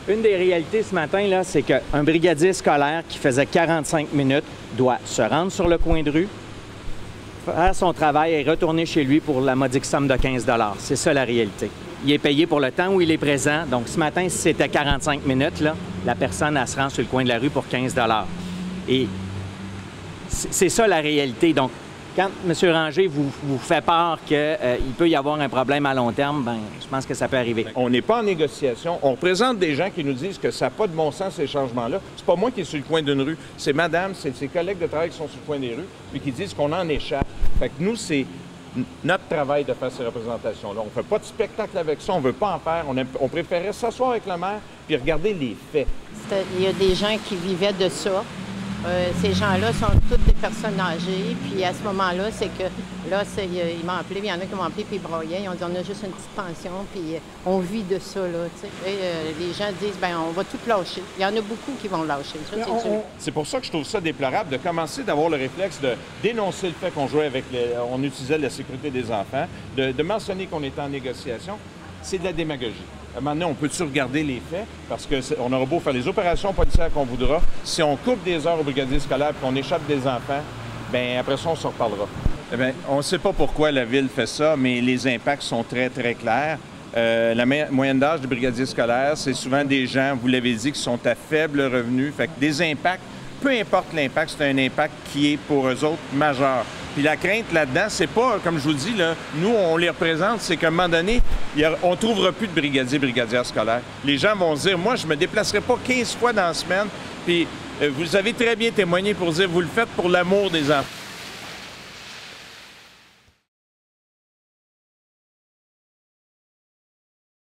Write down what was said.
Une des réalités ce matin, là, c'est qu'un brigadier scolaire qui faisait 45 minutes doit se rendre sur le coin de rue, faire son travail et retourner chez lui pour la modique somme de 15 $. C'est ça la réalité. Il est payé pour le temps où il est présent. Donc ce matin, si c'était 45 minutes, là, la personne, elle se rend sur le coin de la rue pour 15 $. Et c'est ça la réalité. Donc, quand M. Ranger vous fait part qu'il peut y avoir un problème à long terme, bien, je pense que ça peut arriver. On n'est pas en négociation. On représente des gens qui nous disent que ça n'a pas de bon sens, ces changements-là. C'est pas moi qui est sur le coin d'une rue. C'est madame, c'est ses collègues de travail qui sont sur le coin des rues, puis qui disent qu'on en échappe. Fait que nous, c'est notre travail de faire ces représentations-là. On ne fait pas de spectacle avec ça, on ne veut pas en faire. On préférait s'asseoir avec le maire puis regarder les faits. Il y a des gens qui vivaient de ça. Ces gens-là sont toutes des personnes âgées. Puis à ce moment-là, c'est que là, ils m'ont appelé, il y en a qui m'ont appelé puis ils braillaient. Ils ont dit on a juste une petite pension, puis on vit de ça, là. Les gens disent ben on va tout lâcher. Il y en a beaucoup qui vont lâcher. C'est pour ça que je trouve ça déplorable de commencer d'avoir le réflexe de dénoncer le fait qu'on jouait avec on utilisait la sécurité des enfants, de mentionner qu'on était en négociation. C'est de la démagogie. À un moment donné, on peut-tu regarder les faits? Parce qu'on aura beau faire les opérations policières qu'on voudra. Si on coupe des heures aux brigadiers scolaires et qu'on échappe des enfants, bien, après ça, on s'en reparlera. Eh bien, on ne sait pas pourquoi la Ville fait ça, mais les impacts sont très, très clairs. La moyenne d'âge des brigadiers scolaires, c'est souvent des gens, vous l'avez dit, qui sont à faible revenu. Fait que des impacts, peu importe l'impact, c'est un impact qui est pour eux autres majeur. Puis la crainte là-dedans, c'est pas, comme je vous dis, là, nous, on les représente, c'est qu'à un moment donné, on ne trouvera plus de brigadières scolaires. Les gens vont se dire, moi, je me déplacerai pas 15 fois dans la semaine. Puis vous avez très bien témoigné pour dire, vous le faites pour l'amour des enfants.